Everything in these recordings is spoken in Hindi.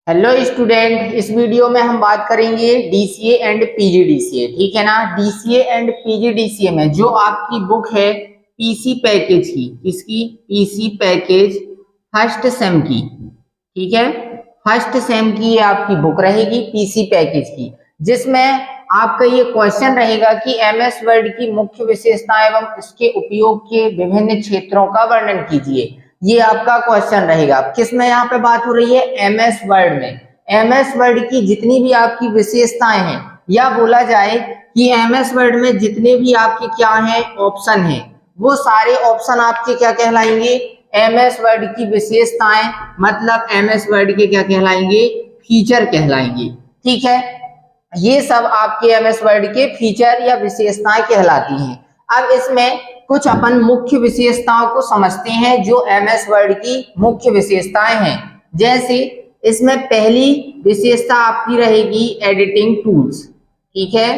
हेलो स्टूडेंट, इस वीडियो में हम बात करेंगे डीसीए एंड पीजीडीसीए। ठीक है ना। डीसीए एंड पीजीडीसीए में जो आपकी बुक है पीसी पैकेज की, किसकी? पीसी पैकेज फर्स्ट सेम की। ठीक है, फर्स्ट सेम की ये आपकी बुक रहेगी पीसी पैकेज की, जिसमें आपका ये क्वेश्चन रहेगा कि एमएस वर्ड की मुख्य विशेषताएं एवं इसके उपयोग के विभिन्न क्षेत्रों का वर्णन कीजिए। ये आपका क्वेश्चन रहेगा। किस में यहाँ पे बात हो रही है? एमएस वर्ड में। एमएस वर्ड की जितनी भी आपकी विशेषताएं हैं, या बोला जाए कि एमएस वर्ड में जितने भी आपके क्या हैं ऑप्शन हैं, वो सारे ऑप्शन आपके क्या कहलाएंगे? एमएस वर्ड की विशेषताएं, मतलब एमएस वर्ड के क्या कहलाएंगे? फीचर कहलाएंगे। ठीक है, ये सब आपके एमएस वर्ड के फीचर या विशेषताएं कहलाती हैं। अब इसमें कुछ अपन मुख्य विशेषताओं को समझते हैं जो एमएस वर्ड की मुख्य विशेषताएं हैं। जैसे इसमें पहली विशेषता आपकी रहेगी एडिटिंग टूल्स। ठीक है,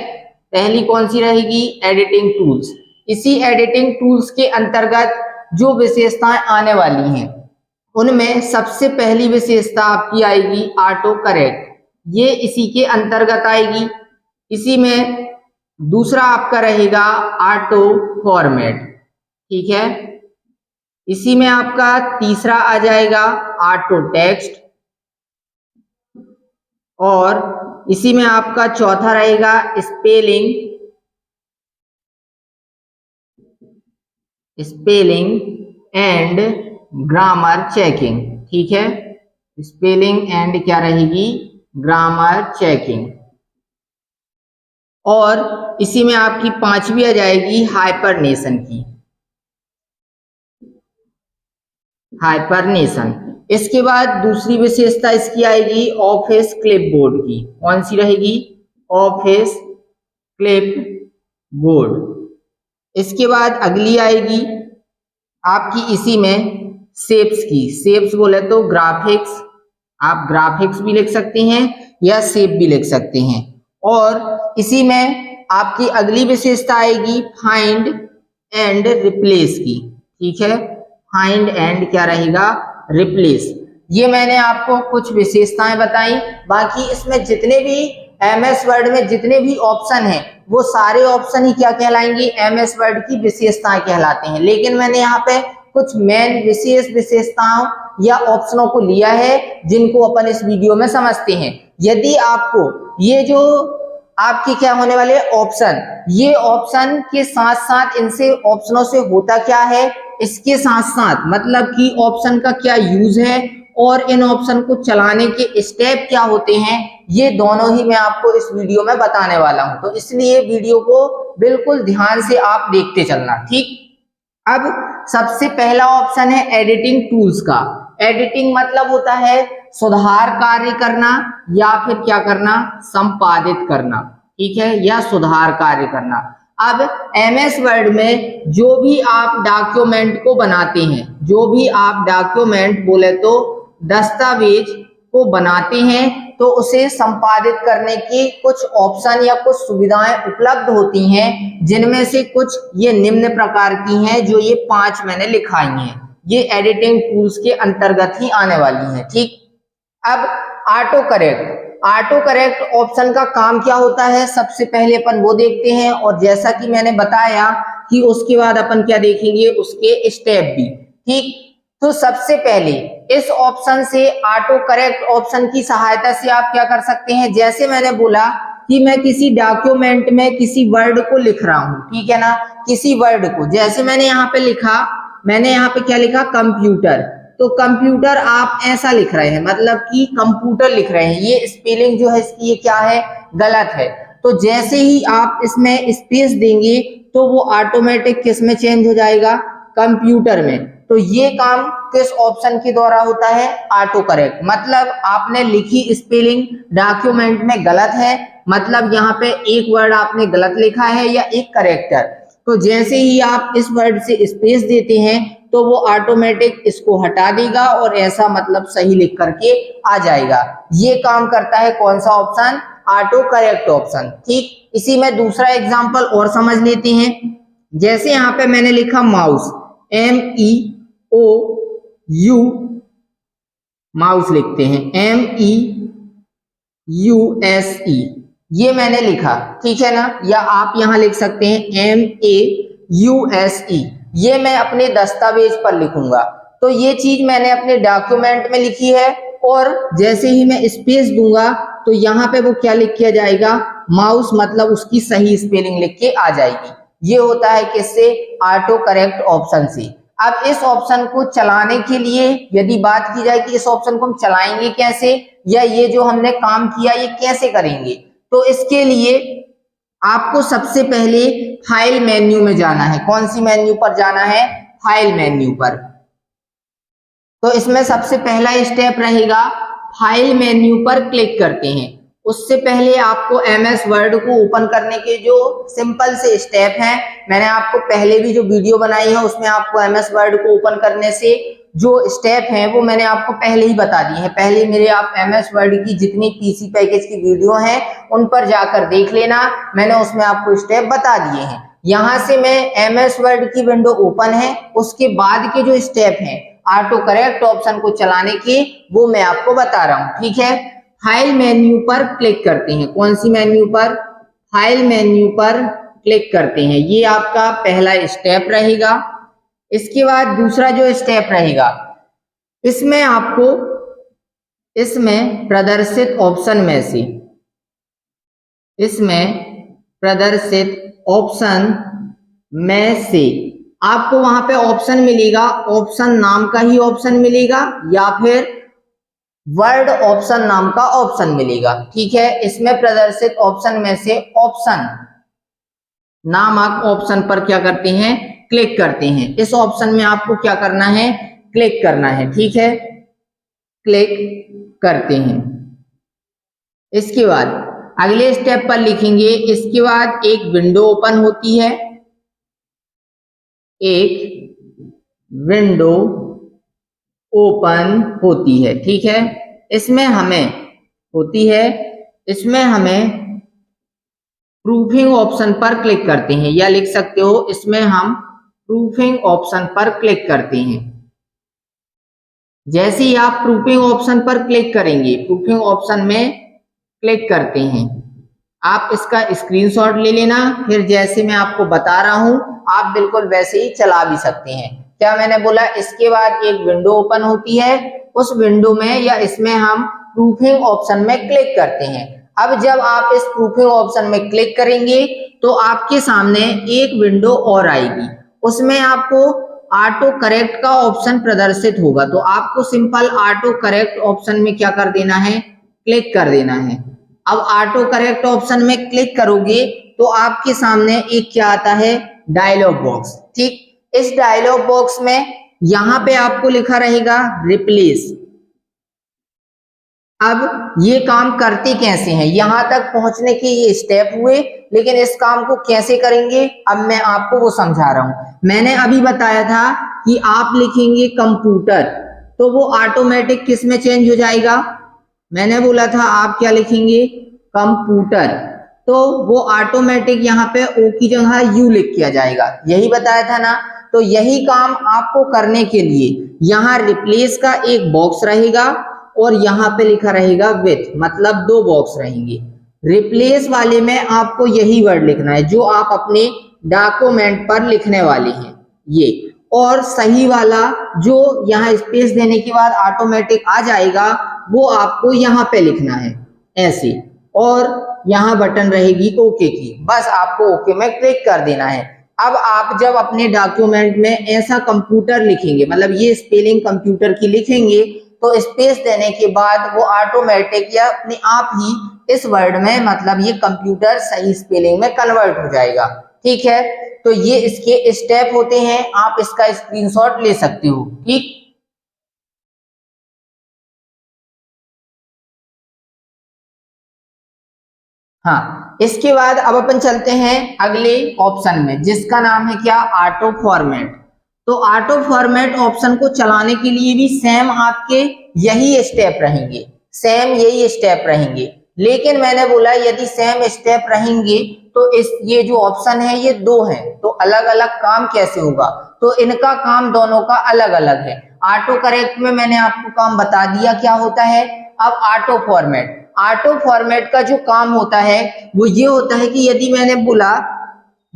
पहली कौन सी रहेगी? Editing tools. इसी एडिटिंग टूल्स के अंतर्गत जो विशेषताएं आने वाली हैं, उनमें सबसे पहली विशेषता आपकी आएगी ऑटो करेक्ट। ये इसी के अंतर्गत आएगी। इसी में दूसरा आपका रहेगा ऑटो फॉर्मेट। ठीक है, इसी में आपका तीसरा आ जाएगा ऑटो टेक्स्ट, और इसी में आपका चौथा रहेगा स्पेलिंग एंड ग्रामर चेकिंग। ठीक है, स्पेलिंग एंड क्या रहेगी? Grammar checking. और इसी में आपकी पांचवी आ जाएगी हाइपरनेशन की, हाइपरनेशन। इसके बाद दूसरी विशेषता इसकी आएगी ऑफिस क्लिपबोर्ड की। कौन सी रहेगी? Office clipboard. इसके बाद अगली आएगी आपकी इसी में शेप्स की। शेप्स बोले तो ग्राफिक्स, आप ग्राफिक्स भी लिख सकते हैं या शेप भी लिख सकते हैं। और इसी में आपकी अगली विशेषता आएगी फाइंड एंड रिप्लेस की। ठीक है, फाइंड एंड क्या रहेगा? रिप्लेस। ये मैंने आपको कुछ विशेषताएं बताई। बाकी इसमें जितने भी एमएस वर्ड में जितने भी ऑप्शन हैं, वो सारे ऑप्शन ही क्या कहलाएंगे? एमएस वर्ड की विशेषताएं कहलाते हैं। लेकिन मैंने यहाँ पे कुछ मेन विशेष विशेषताओं या ऑप्शनों को लिया है जिनको अपन इस वीडियो में समझते हैं। यदि आपको ये जो आपके क्या होने वाले ऑप्शन, ये ऑप्शन के साथ साथ इनसे ऑप्शनों से होता क्या है, इसके साथ साथ मतलब कि ऑप्शन का क्या यूज है और इन ऑप्शन को चलाने के स्टेप क्या होते हैं, ये दोनों ही मैं आपको इस वीडियो में बताने वाला हूं। तो इसलिए वीडियो को बिल्कुल ध्यान से आप देखते चलना। ठीक, अब सबसे पहला ऑप्शन है एडिटिंग टूल्स का। एडिटिंग मतलब होता है सुधार कार्य करना या फिर क्या करना? संपादित करना। ठीक है, या सुधार कार्य करना। अब एमएस वर्ड में जो भी आप डॉक्यूमेंट को बनाते हैं, जो भी आप डॉक्यूमेंट बोले तो दस्तावेज को बनाते हैं, तो उसे संपादित करने की कुछ ऑप्शन या कुछ सुविधाएं उपलब्ध होती हैं, जिनमें से कुछ ये निम्न प्रकार की हैं, जो ये 5 मैंने लिखाई हैं। ये एडिटिंग टूल्स के अंतर्गत ही आने वाली हैं। ठीक, अब auto correct. Auto correct option का काम क्या होता है, सबसे पहले अपन वो देखते हैं, और जैसा कि मैंने बताया कि उसके बाद अपन क्या देखेंगे, उसके स्टेप भी। ठीक, तो सबसे पहले इस ऑप्शन से ऑटो करेक्ट ऑप्शन की सहायता से आप क्या कर सकते हैं, जैसे मैंने बोला कि मैं किसी डॉक्यूमेंट में किसी वर्ड को लिख रहा हूं। ठीक है ना, किसी वर्ड को, जैसे मैंने यहाँ पे लिखा, मैंने यहाँ पे क्या लिखा? कंप्यूटर। तो कंप्यूटर आप ऐसा लिख रहे हैं, मतलब कि कंप्यूटर लिख रहे हैं, ये स्पेलिंग जो है इसकी ये क्या है? गलत है। तो जैसे ही आप इसमें स्पेस देंगे तो वो ऑटोमेटिक किस में चेंज हो जाएगा? कंप्यूटर में। तो ये काम किस ऑप्शन के द्वारा होता है? Auto correct. मतलब आपने लिखी स्पेलिंग डॉक्यूमेंट में गलत है, मतलब यहाँ पे एक वर्ड आपने गलत लिखा है या एक करेक्टर, तो जैसे ही आप इस वर्ड से स्पेस देते हैं तो वो ऑटोमेटिक इसको हटा देगा और ऐसा मतलब सही लिख करके आ जाएगा। ये काम करता है कौन सा ऑप्शन? Auto correct option. ठीक, इसी में दूसरा एग्जांपल और समझ लेते हैं। जैसे यहाँ पे मैंने लिखा माउस, MEOU माउस लिखते हैं, MEUSE, ये मैंने लिखा, ठीक है ना। या आप यहां लिख सकते हैं MAUSE, ये मैं अपने दस्तावेज पर लिखूंगा। तो ये चीज मैंने अपने डॉक्यूमेंट में लिखी है, और जैसे ही मैं स्पेस दूंगा तो यहाँ पे वो क्या लिख किया जाएगा, माउस, मतलब उसकी सही स्पेलिंग लिख के आ जाएगी। ये होता है किससे, ऑटो करेक्ट ऑप्शन से। अब इस ऑप्शन को चलाने के लिए यदि बात की जाए कि इस ऑप्शन को हम चलाएंगे कैसे, या ये जो हमने काम किया ये कैसे करेंगे, तो इसके लिए आपको सबसे पहले फाइल मेन्यू में जाना है। कौन सी मेन्यू पर जाना है, फाइल मेन्यू पर। तो इसमें सबसे पहला स्टेप रहेगा, फाइल मेन्यू पर क्लिक करते हैं। उससे पहले आपको MS वर्ड को ओपन करने के जो सिंपल से स्टेप हैं, मैंने आपको पहले भी जो वीडियो बनाई है उसमें आपको MS वर्ड को ओपन करने से जो स्टेप हैं वो मैंने आपको पहले ही बता दी है। पहले मेरे आप MS वर्ड की जितनी PC पैकेज की वीडियो हैं उन पर जाकर देख लेना, मैंने उसमें आपको स्टेप बता दिए हैं। यहाँ से मैं MS वर्ड की विंडो ओपन है, उसके बाद के जो स्टेप हैं ऑटो करेक्ट ऑप्शन को चलाने के, वो मैं आपको बता रहा हूं, ठीक है। फाइल मेन्यू पर क्लिक करते हैं। कौन सी मेन्यू पर, फाइल मेन्यू पर क्लिक करते हैं। ये आपका पहला स्टेप रहेगा। इसके बाद दूसरा जो स्टेप रहेगा, इसमें आपको इसमें प्रदर्शित ऑप्शन में से, इसमें प्रदर्शित ऑप्शन में से आपको वहां पे ऑप्शन मिलेगा, ऑप्शन नाम का ही ऑप्शन मिलेगा या फिर वर्ड ऑप्शन नाम का ऑप्शन मिलेगा, ठीक है। इसमें प्रदर्शित ऑप्शन में से ऑप्शन नामक ऑप्शन पर क्या करते हैं, क्लिक करते हैं। इस ऑप्शन में आपको क्या करना है, क्लिक करना है, ठीक है। क्लिक करते हैं। इसके बाद अगले स्टेप पर लिखेंगे। इसके बाद एक विंडो ओपन होती है, एक विंडो ओपन होती है, ठीक है। इसमें हमें होती है, इसमें हमें प्रूफिंग ऑप्शन पर क्लिक करते हैं, या लिख सकते हो इसमें हम प्रूफिंग ऑप्शन पर क्लिक करते हैं। जैसे ही आप प्रूफिंग ऑप्शन पर क्लिक करेंगे, प्रूफिंग ऑप्शन में क्लिक करते हैं, आप इसका स्क्रीनशॉट ले लेना। फिर जैसे मैं आपको बता रहा हूं आप बिल्कुल वैसे ही चला भी सकते हैं। क्या मैंने बोला, इसके बाद एक विंडो ओपन होती है, उस विंडो में या इसमें हम प्रूफिंग ऑप्शन में क्लिक करते हैं। अब जब आप इस प्रूफिंग ऑप्शन में क्लिक करेंगे तो आपके सामने एक विंडो और आएगी, उसमें आपको ऑटो करेक्ट का ऑप्शन प्रदर्शित होगा। तो आपको सिंपल ऑटो करेक्ट ऑप्शन में क्या कर देना है, क्लिक कर देना है। अब ऑटो करेक्ट ऑप्शन में क्लिक करोगे तो आपके सामने एक क्या आता है, डायलॉग बॉक्स, ठीक। इस डायलॉग बॉक्स में यहां पे आपको लिखा रहेगा रिप्लेस। अब ये काम करते कैसे हैं, यहां तक पहुंचने के ये स्टेप हुए, लेकिन इस काम को कैसे करेंगे अब मैं आपको वो समझा रहा हूं। मैंने अभी बताया था कि आप लिखेंगे कंप्यूटर, तो वो ऑटोमेटिक किस में चेंज हो जाएगा, मैंने बोला था आप क्या लिखेंगे, कंप्यूटर, तो वो ऑटोमेटिक यहाँ पे ओ की जगह यू लिख किया जाएगा, यही बताया था ना। तो यही काम आपको करने के लिए यहाँ रिप्लेस का एक बॉक्स रहेगा और यहाँ पे लिखा रहेगा विथ, मतलब दो बॉक्स रहेंगे। रिप्लेस वाले में आपको यही वर्ड लिखना है जो आप अपने डॉक्यूमेंट पर लिखने वाले हैं ये, और सही वाला जो यहाँ स्पेस देने के बाद ऑटोमेटिक आ जाएगा वो आपको यहाँ पे लिखना है ऐसे, और यहाँ बटन रहेगी ओके की, बस आपको ओके में क्लिक कर देना है। अब आप जब अपने डॉक्यूमेंट में ऐसा कंप्यूटर लिखेंगे, मतलब ये स्पेलिंग कंप्यूटर की लिखेंगे, तो स्पेस देने के बाद वो ऑटोमेटिक या अपने आप ही इस वर्ड में, मतलब ये कंप्यूटर सही स्पेलिंग में कन्वर्ट हो जाएगा, ठीक है। तो ये इसके स्टेप होते हैं, आप इसका स्क्रीनशॉट ले सकते हो, ठीक। हाँ, इसके बाद अब अपन चलते हैं अगले ऑप्शन में जिसका नाम है क्या, ऑटो फॉर्मेट। तो ऑटो फॉर्मेट ऑप्शन को चलाने के लिए भी सेम आपके यही स्टेप रहेंगे, सेम यही स्टेप रहेंगे, लेकिन मैंने बोला यदि सेम स्टेप रहेंगे तो इस ये जो ऑप्शन है ये दो हैं, तो अलग अलग काम कैसे होगा, तो इनका काम दोनों का अलग अलग है। ऑटो करेक्ट में मैंने आपको काम बता दिया क्या होता है। अब ऑटो फॉर्मेट का जो काम होता है वो ये होता है कि यदि मैंने बोला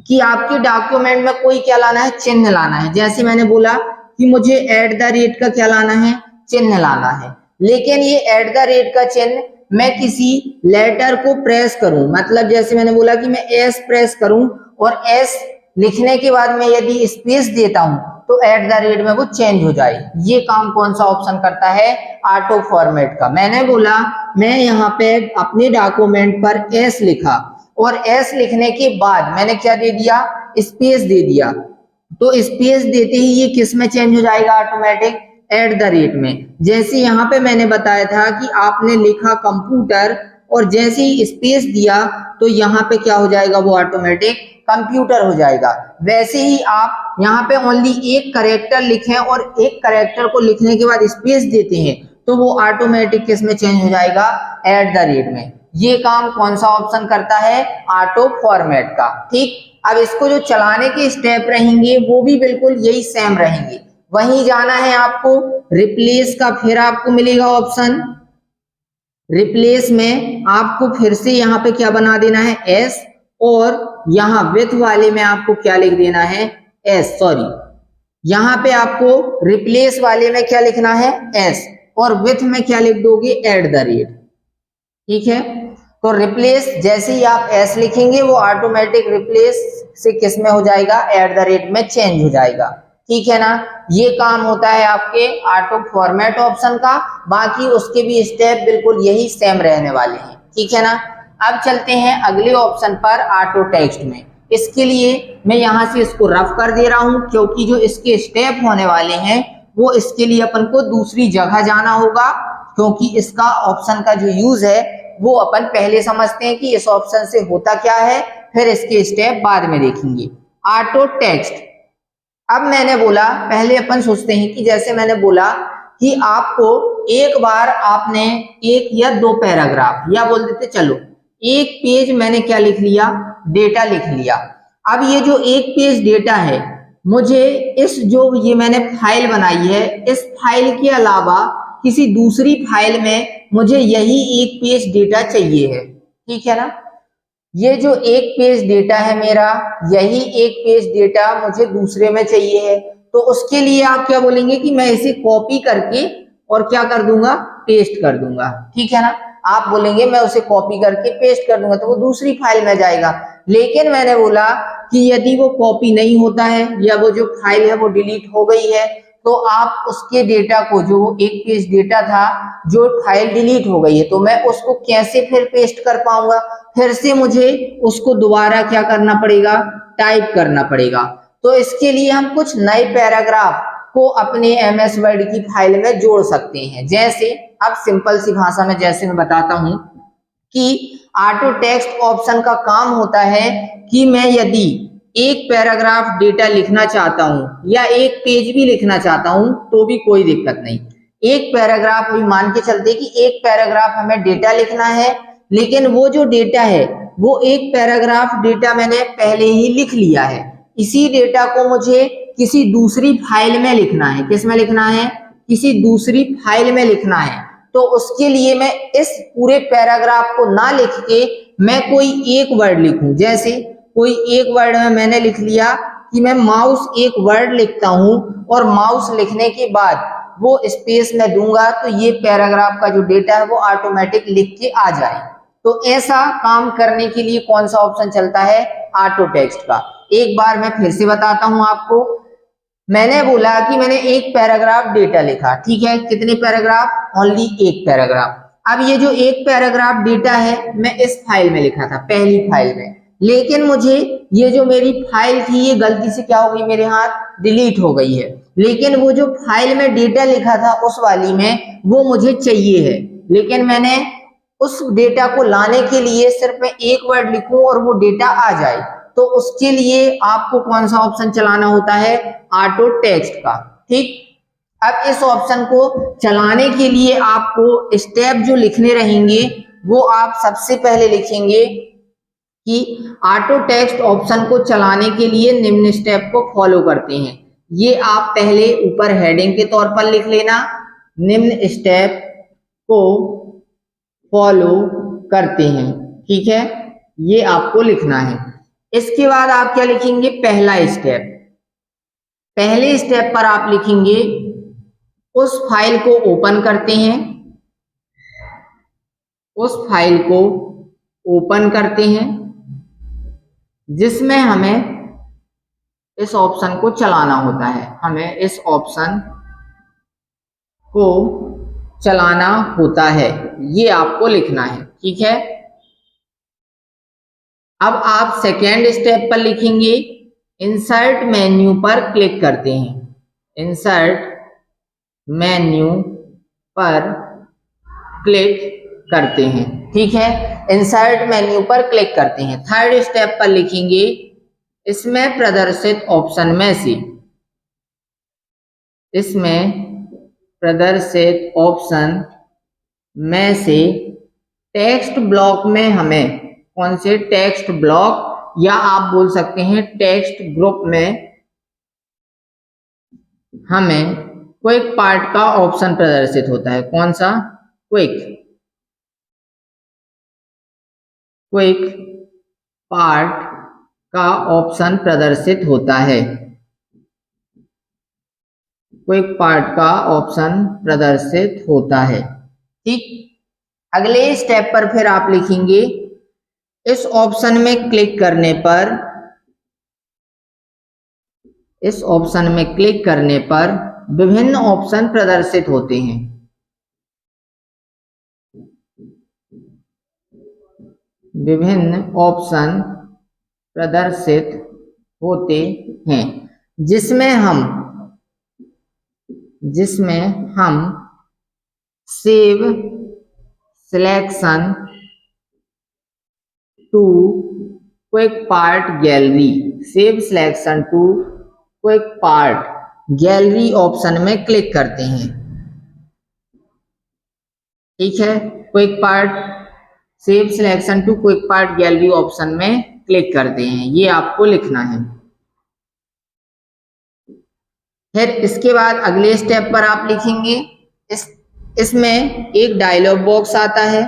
कि आपके डॉक्यूमेंट में कोई क्या लाना है, चिन्ह लाना है, जैसे मैंने बोला कि मुझे एट द रेट का क्या लाना है, चिन्ह लाना है, लेकिन ये एट द रेट का चिन्ह मैं किसी लेटर को प्रेस करूं, मतलब जैसे मैंने बोला कि मैं एस प्रेस करूं और एस लिखने के बाद मैं यदि स्पेस देता हूं तो एट द रेट में वो चेंज हो जाए। ये काम कौन सा ऑप्शन करता है, ऑटो फॉर्मेट का। मैंने बोला मैं यहाँ पे अपने डॉक्यूमेंट पर एस लिखा और एस लिखने के बाद मैंने क्या दे दिया, स्पेस दे दिया, तो स्पेस देते ही ये किस में चेंज हो जाएगा, ऑटोमेटिक एट द रेट में। जैसे यहाँ पे मैंने बताया था कि आपने लिखा कंप्यूटर और जैसे ही स्पेस दिया तो यहाँ पे क्या हो जाएगा, वो ऑटोमेटिक कंप्यूटर हो जाएगा। वैसे ही आप यहाँ पे ओनली एक करेक्टर लिखें और एक करेक्टर को लिखने के बाद स्पेस देते हैं तो वो ऑटोमेटिक किस में चेंज हो जाएगा, एट द रेट में। ये काम कौन सा ऑप्शन करता है, ऑटो फॉर्मेट का। ठीक, अब इसको जो चलाने के स्टेप रहेंगे वो भी बिल्कुल यही सेम रहेंगे। वहीं जाना है आपको रिप्लेस का, फिर आपको मिलेगा ऑप्शन रिप्लेस में, आपको फिर से यहाँ पे क्या बना देना है, एस, और यहाँ विथ वाले में आपको क्या लिख देना है, एस, सॉरी यहाँ पे आपको रिप्लेस वाले में क्या लिखना है, एस, और विथ में क्या लिख दोगे, एट द रेट। ठीक है, तो रिप्लेस जैसे ही आप एस लिखेंगे वो ऑटोमेटिक रिप्लेस से किस में हो जाएगा, एट द रेट में चेंज हो जाएगा। ठीक है ना, ये काम होता है आपके ऑटो फॉर्मेट ऑप्शन का। बाकी उसके भी स्टेप बिल्कुल यही सेम रहने वाले हैं। ठीक है ना, अब चलते हैं अगले ऑप्शन पर, ऑटो टेक्स्ट में। इसके लिए मैं यहाँ से इसको रफ कर दे रहा हूं क्योंकि जो इसके स्टेप होने वाले हैं वो इसके लिए अपन को दूसरी जगह जाना होगा, क्योंकि इसका ऑप्शन का जो यूज है वो अपन पहले समझते हैं कि इस ऑप्शन से होता क्या है, फिर इसके स्टेप बाद में देखेंगे। ऑटो टेक्स्ट, अब मैंने बोला पहले अपन सोचते हैं कि जैसे मैंने बोला कि आपको एक बार आपने एक या दो पैराग्राफ, या बोल देते चलो एक पेज मैंने क्या लिख लिया, डेटा लिख लिया। अब ये जो एक पेज डेटा है, मुझे इस जो ये मैंने फाइल बनाई है, इस फाइल के अलावा किसी दूसरी फाइल में मुझे यही एक पेज डेटा चाहिए है। ठीक है ना, ये जो एक पेज डेटा है मेरा, यही एक पेज डेटा मुझे दूसरे में चाहिए है, तो उसके लिए आप क्या बोलेंगे कि मैं इसे कॉपी करके और क्या कर दूंगा, पेस्ट कर दूंगा। ठीक है ना, आप बोलेंगे मैं उसे कॉपी करके पेस्ट कर दूंगा तो वो दूसरी फाइल में जाएगा। लेकिन मैंने बोला कि यदि वो कॉपी नहीं होता है या वो जो फाइल है वो डिलीट हो गई है, तो आप उसके डेटा को, जो एक पेज डेटा था, जो फाइल डिलीट हो गई है, तो मैं उसको कैसे फिर पेस्ट कर पाऊंगा, फिर से मुझे उसको दोबारा क्या करना पड़ेगा, टाइप करना पड़ेगा। तो इसके लिए हम कुछ नए पैराग्राफ को अपने एमएस वर्ड की फाइल में जोड़ सकते हैं। जैसे अब सिंपल सी भाषा में जैसे मैं बताता हूं कि ऑटो टेक्स्ट ऑप्शन का काम होता है कि मैं यदि एक पैराग्राफ डेटा लिखना चाहता हूं या एक पेज भी लिखना चाहता हूं तो भी कोई दिक्कत नहीं। एक पैराग्राफ भी मान के चलते कि एक पैराग्राफ हमें डेटा लिखना है, लेकिन वो जो डेटा है वो एक पैराग्राफ डेटा मैंने पहले ही लिख लिया है। इसी डेटा को मुझे किसी दूसरी फाइल में लिखना है। किस में लिखना है, किसी दूसरी फाइल में लिखना है। तो उसके लिए मैं इस पूरे पैराग्राफ को ना लिख के मैं कोई एक वर्ड लिखूं। जैसे कोई एक वर्ड में मैंने लिख लिया कि मैं माउस एक वर्ड लिखता हूं और माउस लिखने के बाद वो स्पेस में दूंगा तो ये पैराग्राफ का जो डेटा है वो ऑटोमेटिक लिख के आ जाए। तो ऐसा काम करने के लिए कौन सा ऑप्शन चलता है, ऑटो टेक्स्ट का। एक बार मैं फिर से बताता हूं आपको। मैंने बोला कि मैंने एक पैराग्राफ डेटा लिखा, ठीक है, कितने पैराग्राफ, ओनली एक पैराग्राफ। अब ये जो एक पैराग्राफ डेटा है मैं इस फाइल में लिखा था, पहली फाइल में, लेकिन मुझे ये जो मेरी फाइल थी ये गलती से क्या हो गई, मेरे हाथ डिलीट हो गई है। लेकिन वो जो फाइल में डेटा लिखा था उस वाली में वो मुझे चाहिए है, लेकिन मैंने उस डेटा को लाने के लिए सिर्फ मैं एक वर्ड लिखूं और वो डेटा आ जाए, तो उसके लिए आपको कौन सा ऑप्शन चलाना होता है, ऑटो टेक्स्ट का। ठीक, अब इस ऑप्शन को चलाने के लिए आपको स्टेप जो लिखने रहेंगे वो आप सबसे पहले लिखेंगे कि ऑटो टेक्स्ट ऑप्शन को चलाने के लिए निम्न स्टेप को फॉलो करते हैं। ये आप पहले ऊपर हेडिंग के तौर पर लिख लेना, निम्न स्टेप को फॉलो करते हैं, ठीक है, ये आपको लिखना है। इसके बाद आप क्या लिखेंगे, पहला स्टेप, पहले स्टेप पर आप लिखेंगे उस फाइल को ओपन करते हैं, उस फाइल को ओपन करते हैं जिसमें हमें इस ऑप्शन को चलाना होता है, हमें इस ऑप्शन को चलाना होता है, ये आपको लिखना है, ठीक है। अब आप सेकेंड स्टेप पर लिखेंगे इंसर्ट मेन्यू पर क्लिक करते हैं, इंसर्ट मेन्यू पर क्लिक करते हैं, ठीक है, इंसर्ट मेन्यू पर क्लिक करते हैं। थर्ड स्टेप पर लिखेंगे इसमें प्रदर्शित ऑप्शन में से, इसमें प्रदर्शित ऑप्शन में से टेक्स्ट ब्लॉक में हमें कौन से, टेक्स्ट ब्लॉक या आप बोल सकते हैं टेक्स्ट ग्रुप में हमें क्विक पार्ट का ऑप्शन प्रदर्शित होता है। कौन सा, क्विक पार्ट का ऑप्शन प्रदर्शित होता है, क्विक पार्ट का ऑप्शन प्रदर्शित होता है, ठीक। अगले स्टेप पर फिर आप लिखेंगे इस ऑप्शन में क्लिक करने पर, इस ऑप्शन में क्लिक करने पर विभिन्न ऑप्शन प्रदर्शित होते हैं, विभिन्न ऑप्शन प्रदर्शित होते हैं जिसमें हम save selection to quick part gallery, save selection to quick part gallery option में क्लिक करते हैं, ठीक है, quick part save selection to quick part gallery option में क्लिक करते हैं, ये आपको लिखना है। फिर इसके बाद अगले स्टेप पर आप लिखेंगे इसमें एक डायलॉग बॉक्स आता है,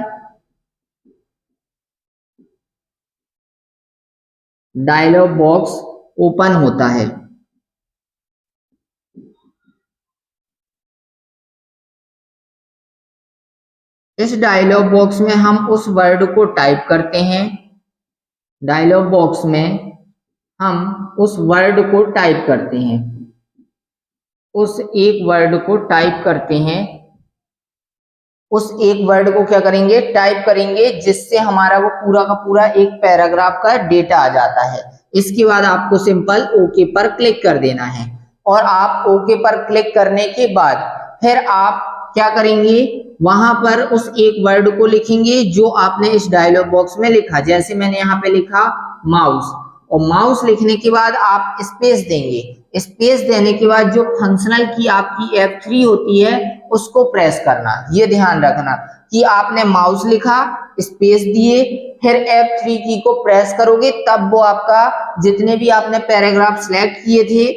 डायलॉग बॉक्स ओपन होता है, इस डायलॉग बॉक्स में हम उस वर्ड को टाइप करते हैं, डायलॉग बॉक्स में हम उस वर्ड को टाइप करते हैं, उस एक वर्ड को टाइप करते हैं, उस एक वर्ड को क्या करेंगे, टाइप करेंगे, जिससे हमारा वो पूरा का पूरा एक पैराग्राफ का डेटा आ जाता है। इसके बाद आपको सिंपल ओके पर क्लिक कर देना है, और आप ओके पर क्लिक करने के बाद फिर आप क्या करेंगे, वहां पर उस एक वर्ड को लिखेंगे जो आपने इस डायलॉग बॉक्स में लिखा, जैसे मैंने यहाँ पे लिखा माउस, और माउस लिखने के बाद आप स्पेस देंगे, स्पेस देने के बाद जो फंक्शनल की आपकी F3 होती है उसको प्रेस करना। ये ध्यान रखना कि आपने माउस लिखा, स्पेस दिए, फिर F3 की को प्रेस करोगे, तब वो आपका जितने भी आपने पैराग्राफ सिलेक्ट किए थे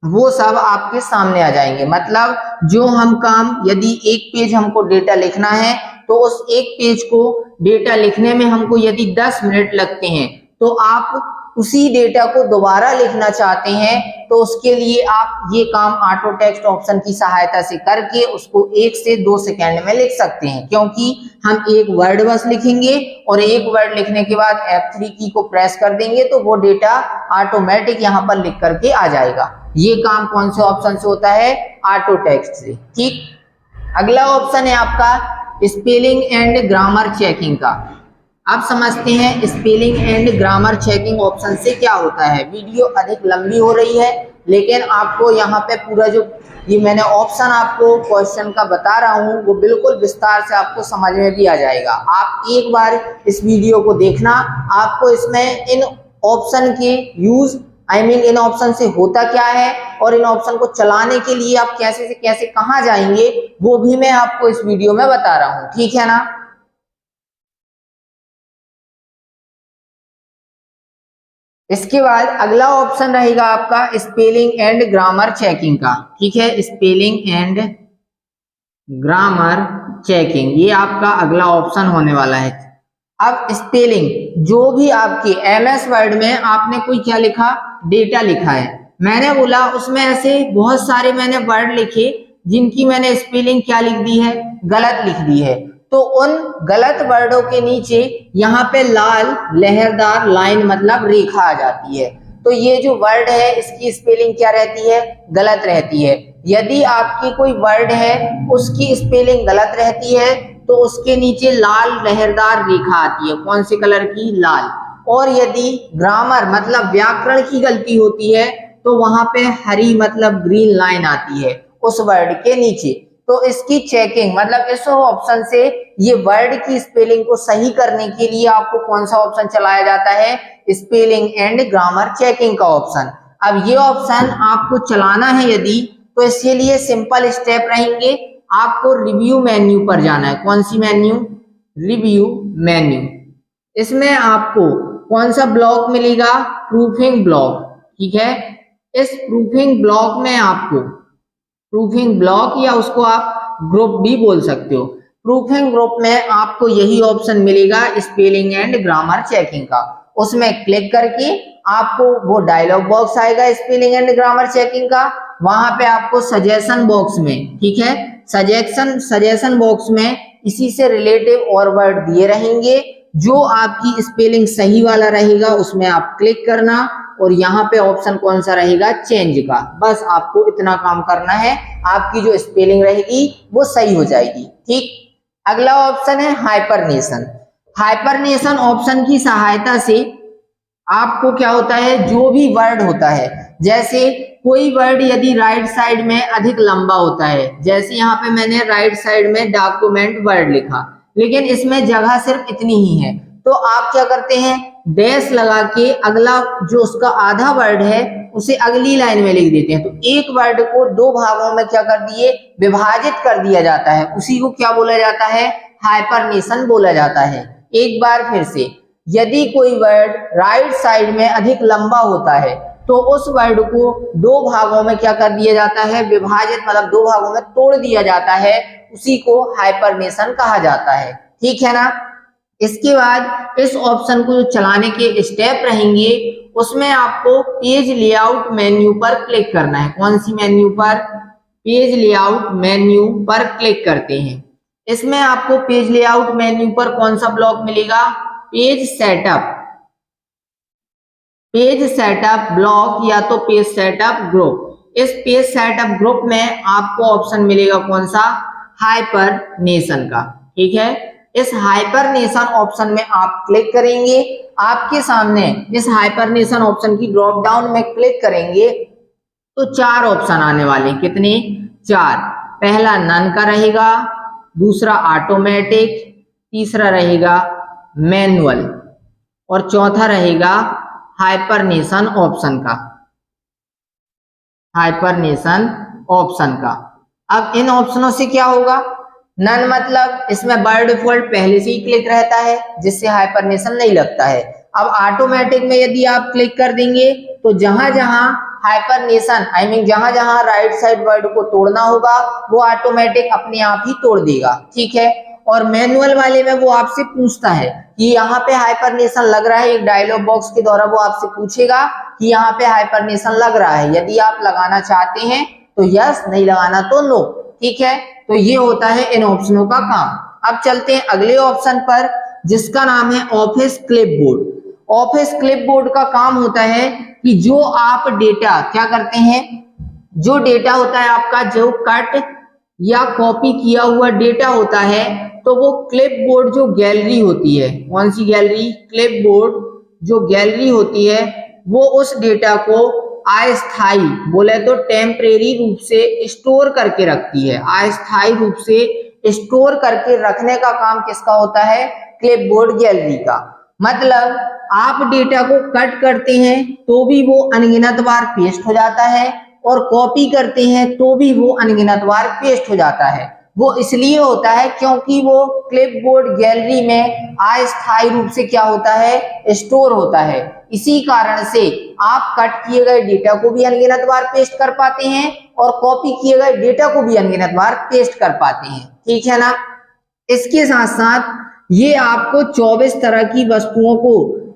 वो सब आपके सामने आ जाएंगे। मतलब जो हम काम, यदि एक पेज हमको डेटा लिखना है तो उस एक पेज को डेटा लिखने में हमको यदि 10 मिनट लगते हैं, तो आप उसी डेटा को दोबारा लिखना चाहते हैं तो उसके लिए आप ये काम ऑटो टेक्स्ट ऑप्शन की सहायता से करके उसको 1 से 2 सेकंड में लिख सकते हैं, क्योंकि हम एक वर्ड बस लिखेंगे और एक वर्ड लिखने के बाद F3 की को प्रेस कर देंगे तो वो डेटा ऑटोमेटिक यहाँ पर लिख करके आ जाएगा। ये काम कौन से ऑप्शन से होता है, ऑटो टेक्स्ट से, ठीक। अगला ऑप्शन है आपका स्पेलिंग एंड ग्रामर चेकिंग का। अब समझते हैं spelling and grammar checking option से क्या होता है। वीडियो अधिक लंबी हो रही है, लेकिन आपको यहाँ पे पूरा जो ये मैंने ऑप्शन आपको क्वेश्चन का बता रहा हूँ वो बिल्कुल विस्तार से आपको समझ में भी आ जाएगा। आप एक बार इस वीडियो को देखना, आपको इसमें इन ऑप्शन के यूज इन ऑप्शन से होता क्या है और इन ऑप्शन को चलाने के लिए आप कैसे से कैसे कहाँ जाएंगे वो भी मैं आपको इस वीडियो में बता रहा हूँ, ठीक है ना। इसके बाद अगला ऑप्शन रहेगा आपका स्पेलिंग एंड ग्रामर चेकिंग का। ठीक है, स्पेलिंग एंड ग्रामर चेकिंग, ये आपका अगला ऑप्शन होने वाला है। अब स्पेलिंग, जो भी आपके एमएस वर्ड में आपने कोई क्या लिखा, डेटा लिखा है, मैंने बोला उसमें ऐसे बहुत सारे मैंने वर्ड लिखे जिनकी मैंने स्पेलिंग क्या लिख दी है, गलत लिख दी है। तो उन गलत वर्डों के नीचे यहाँ पे लाल लहरदार लाइन मतलब रेखा आ जाती है। तो ये जो वर्ड है इसकी स्पेलिंग क्या रहती है, गलत रहती है। यदि आपकी कोई वर्ड है उसकी स्पेलिंग गलत रहती है तो उसके नीचे लाल लहरदार रेखा आती है, कौन से कलर की, लाल। और यदि ग्रामर मतलब व्याकरण की गलती होती है तो वहां पे हरी मतलब ग्रीन लाइन आती है उस वर्ड के नीचे। तो इसकी चेकिंग मतलब इस ऑप्शन से ये वर्ड की स्पेलिंग को सही करने के लिए आपको कौन सा ऑप्शन चलाया जाता है, स्पेलिंग एंड ग्रामर चेकिंग का ऑप्शन। अब ये ऑप्शन आपको चलाना है यदि, तो इसके लिए सिंपल स्टेप रहेंगे, आपको रिव्यू मेन्यू पर जाना है। कौन सी मेन्यू, रिव्यू मेन्यू। इसमें आपको कौन सा ब्लॉक मिलेगा, प्रूफिंग ब्लॉक। ठीक है, इस प्रूफिंग ब्लॉक में आपको, प्रूफिंग ब्लॉक या उसको आप ग्रुप भी बोल सकते हो, प्रूफिंग ग्रुप में आपको यही ऑप्शन मिलेगा स्पेलिंग एंड ग्रामर चेकिंग का। उसमें क्लिक करके आपको वो डायलॉग बॉक्स आएगा स्पेलिंग एंड ग्रामर चेकिंग का, वहां पे आपको सजेशन बॉक्स में, ठीक है, सजेशन बॉक्स में इसी से रिलेटिव और वर्ड दिए रहेंगे, जो आपकी स्पेलिंग सही वाला रहेगा उसमें आप क्लिक करना और यहाँ पे ऑप्शन कौन सा रहेगा, चेंज का। बस आपको इतना काम करना है, आपकी जो स्पेलिंग रहेगी वो सही हो जाएगी। ठीक, अगला ऑप्शन है हाइपरनेशन। हाइपरनेशन ऑप्शन की सहायता से आपको क्या होता है, जो भी वर्ड होता है, जैसे कोई वर्ड यदि राइट साइड में अधिक लंबा होता है, जैसे यहाँ पे मैंने राइट साइड में डॉक्यूमेंट वर्ड लिखा, लेकिन इसमें जगह सिर्फ इतनी ही है, तो आप क्या करते हैं, डैश लगा के अगला जो उसका आधा वर्ड है उसे अगली लाइन में लिख देते हैं। तो एक वर्ड को दो भागों में क्या कर दिए, विभाजित कर दिया जाता है, उसी को क्या बोला जाता है, हाइपरनेशन बोला जाता है। एक बार फिर से, यदि कोई वर्ड राइट साइड में अधिक लंबा होता है तो उस वर्ड को दो भागों में क्या कर दिया जाता है, विभाजित मतलब दो भागों में तोड़ दिया जाता है, उसी को हाइपरनेशन कहा जाता है। ठीक है ना। इसके बाद इस ऑप्शन को जो चलाने के स्टेप रहेंगे उसमें आपको पेज लेआउट मेन्यू पर क्लिक करना है। कौन सी मेन्यू पर, पेज लेआउट मेन्यू पर क्लिक करते हैं। इसमें आपको पेज लेआउट मेन्यू पर कौन सा ब्लॉक मिलेगा, page setup, page setup block या तो पेज सेटअप ग्रुप। इस पेज सेटअप ग्रुप में आपको ऑप्शन मिलेगा कौन सा, हाइपरनेशन का। ठीक है, इस हाइपरनेशन ऑप्शन में आप क्लिक करेंगे, आपके सामने इस हाइपरनेशन ऑप्शन की ड्रॉप डाउन में क्लिक करेंगे तो चार ऑप्शन आने वाले, कितने, चार। पहला नन का रहेगा, दूसरा ऑटोमेटिक, तीसरा रहेगा मैनुअल और चौथा रहेगा हाइपरनेशन ऑप्शन का, हाइपरनेशन ऑप्शन का। अब इन ऑप्शनों से क्या होगा, नन मतलब इसमें बाय डिफॉल्ट पहले से ही क्लिक रहता है जिससे हाइपरनेशन नहीं लगता है। अब ऑटोमेटिक में यदि आप क्लिक कर देंगे तो जहां जहां हाइपरनेशन जहां जहां राइट साइड वर्ड को तोड़ना होगा वो ऑटोमेटिक अपने आप ही तोड़ देगा। ठीक है, और मैनुअल वाले में वो आपसे पूछता है कि यहाँ पे हाइपरनेशन लग रहा है, एक डायलॉग बॉक्स के द्वारा वो आपसे पूछेगा कि यहाँ पे हाइपरनेशन लग रहा है, यदि आप लगाना चाहते हैं तो यस, नहीं लगाना तो नो। ठीक है, तो ये होता है इन ऑप्शनों का काम। अब चलते हैं अगले ऑप्शन पर जिसका नाम है ऑफिस क्लिपबोर्ड। ऑफिस क्लिपबोर्ड का काम होता है कि जो आप डेटा क्या करते हैं, जो डेटा होता है आपका, जो कट या कॉपी किया हुआ डेटा होता है, तो वो क्लिपबोर्ड जो गैलरी होती है, कौन सी गैलरी, क्लिपबोर्ड जो गैलरी होती है, वो उस डेटा को अस्थायी बोले तो टेम्परेरी रूप से स्टोर करके रखती है। अस्थायी रूप से स्टोर करके रखने का काम किसका होता है, क्लिपबोर्ड गैलरी का। मतलब आप डेटा को कट करते हैं तो भी वो अनगिनत बार पेस्ट हो जाता है और कॉपी करते हैं तो भी वो अनगिनत बार पेस्ट हो जाता है। वो इसलिए होता है क्योंकि वो क्लिपबोर्ड गैलरी में अस्थायी रूप से क्या होता है, स्टोर होता है। इसी कारण से आप कट किए गए डेटा को भी अनगिनत बार पेस्ट कर पाते हैं और कॉपी किए गए डेटा को भी अनगिनत बार पेस्ट कर पाते हैं, ठीक है ना। इसके साथ साथ ये आपको 24 तरह की वस्तुओं को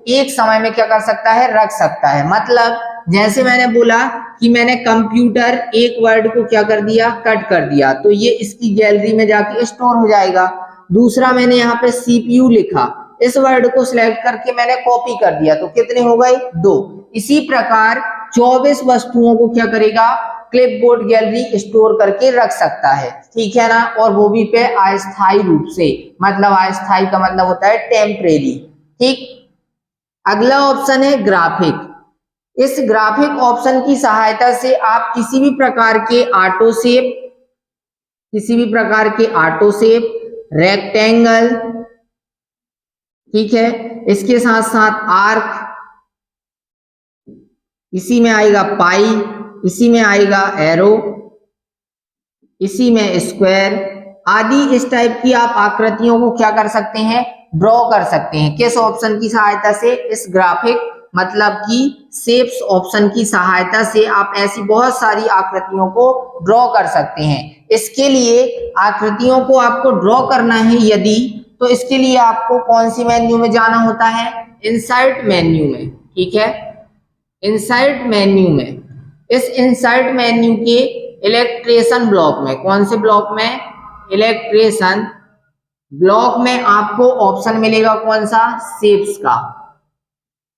एक समय में क्या कर सकता है, रख सकता है। मतलब जैसे मैंने बोला कि मैंने कंप्यूटर एक वर्ड को क्या कर दिया, कट कर दिया, तो ये इसकी गैलरी में जाके स्टोर हो जाएगा। दूसरा मैंने यहाँ पे सीपीयू लिखा, इस वर्ड को सिलेक्ट करके मैंने कॉपी कर दिया, तो कितने हो गए, 2। इसी प्रकार 24 वस्तुओं को क्या करेगा, क्लिपबोर्ड गैलरी स्टोर करके रख सकता है, ठीक है ना। और वो भी पे अस्थायी रूप से, मतलब अस्थायी का मतलब होता है टेम्परेरी, ठीक। अगला ऑप्शन है ग्राफिक। इस ग्राफिक ऑप्शन की सहायता से आप किसी भी प्रकार के ऑटो शेप, रेक्टेंगल, ठीक है, इसके साथ साथ आर्क, इसी में आएगा पाई, इसी में आएगा एरो, इसी में स्क्वायर आदि, इस टाइप की आप आकृतियों को क्या कर सकते हैं, ड्रॉ कर सकते हैं। किस ऑप्शन की सहायता से, इस ग्राफिक मतलब कि शेप्स ऑप्शन की सहायता से आप ऐसी बहुत सारी आकृतियों को ड्रॉ कर सकते हैं। इसके लिए आकृतियों को आपको ड्रॉ करना है यदि, तो इसके लिए आपको कौन सी मेन्यू में जाना होता है, इंसर्ट मेन्यू में, ठीक है, इंसर्ट मेन्यू में। इस इंसर्ट मेन्यू के इलेक्ट्रेशन ब्लॉक में, कौन से ब्लॉक में, इलेक्ट्रेशन ब्लॉक में आपको ऑप्शन मिलेगा कौन सा, शेप्स का।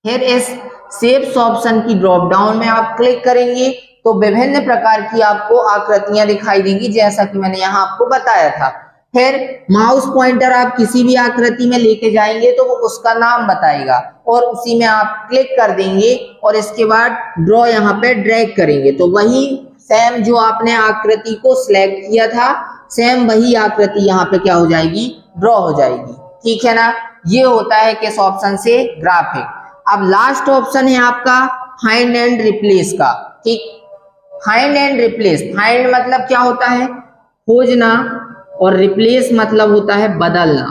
फिर इस शेप्स ऑप्शन की ड्रॉप डाउन में आप क्लिक करेंगे तो विभिन्न प्रकार की आपको आकृतियां दिखाई देंगी, जैसा कि मैंने यहाँ आपको बताया था। फिर माउस पॉइंटर आप किसी भी आकृति में लेके जाएंगे तो वो उसका नाम बताएगा और उसी में आप क्लिक कर देंगे और इसके बाद ड्रॉ यहाँ पे ड्रैग करेंगे तो वही सेम जो आपने आकृति को सिलेक्ट किया था, सेम वही आकृति यहाँ पे क्या हो जाएगी, ड्रॉ हो जाएगी, ठीक है ना। ये होता है किस ऑप्शन से, ग्राफिक। अब लास्ट ऑप्शन है आपका फाइंड एंड रिप्लेस का, ठीक। फाइंड एंड रिप्लेस, फाइंड मतलब क्या होता है, खोजना, और रिप्लेस मतलब होता है बदलना।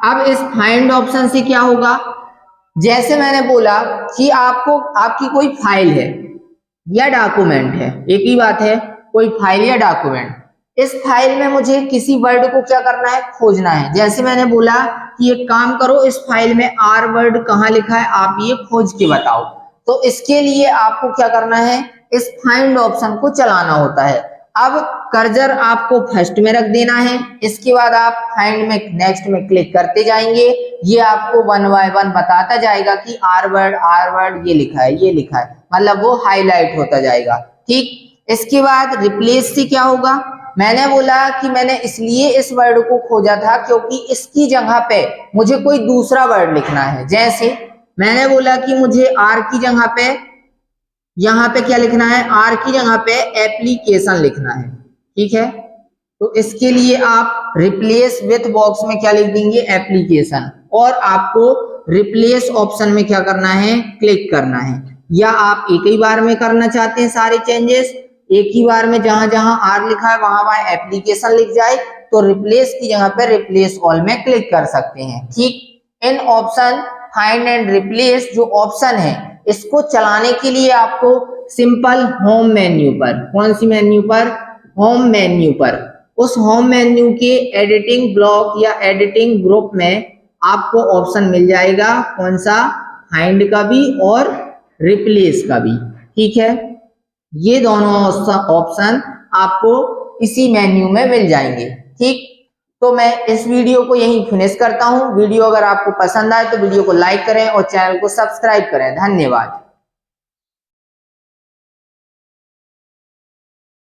अब इस फाइंड ऑप्शन से क्या होगा, जैसे मैंने बोला कि आपको आपकी कोई फाइल है या डॉक्यूमेंट है, एक ही बात है, कोई फाइल या डॉक्यूमेंट, इस फाइल में मुझे किसी वर्ड को क्या करना है, खोजना है। जैसे मैंने बोला कि एक काम करो, इस फाइल में आर वर्ड कहाँ लिखा है, आप ये खोज के बताओ। तो इसके लिए आपको क्या करना है, इस फाइंड ऑप्शन को चलाना होता है। अब कर्सर आपको फर्स्ट में रख देना है, इसके बाद आप फाइंड में नेक्स्ट में क्लिक करते जाएंगे, ये आपको 1 बाय 1 बताता जाएगा कि आर वर्ड ये लिखा है, ये लिखा है, मतलब वो हाईलाइट होता जाएगा, ठीक। इसके बाद रिप्लेस से क्या होगा, मैंने बोला कि मैंने इसलिए इस वर्ड को खोजा था क्योंकि इसकी जगह पे मुझे कोई दूसरा वर्ड लिखना है। जैसे मैंने बोला कि मुझे आर की जगह पे, यहाँ पे क्या लिखना है, आर की जगह पे एप्लीकेशन लिखना है, ठीक है। तो इसके लिए आप रिप्लेस विथ बॉक्स में क्या लिख देंगे, एप्लीकेशन, और आपको रिप्लेस ऑप्शन में क्या करना है, क्लिक करना है। या आप एक ही बार में करना चाहते हैं सारे चेंजेस, एक ही बार में जहां जहां आर लिखा है वहां वहां एप्लीकेशन लिख जाए, तो रिप्लेस की जगह पे रिप्लेस ऑल में क्लिक कर सकते हैं, ठीक। इन ऑप्शन फाइंड एंड रिप्लेस जो ऑप्शन है, इसको चलाने के लिए आपको सिंपल होम मेन्यू पर, कौन सी मेन्यू पर, होम मेन्यू पर, उस होम मेन्यू के एडिटिंग ब्लॉक या एडिटिंग ग्रुप में आपको ऑप्शन मिल जाएगा, कौन सा, फाइंड का भी और रिप्लेस का भी, ठीक है। ये दोनों ऑप्शन आपको इसी मेन्यू में मिल जाएंगे, ठीक। तो मैं इस वीडियो को यहीं फिनिश करता हूं। वीडियो अगर आपको पसंद आए तो वीडियो को लाइक करें और चैनल को सब्सक्राइब करें। धन्यवाद।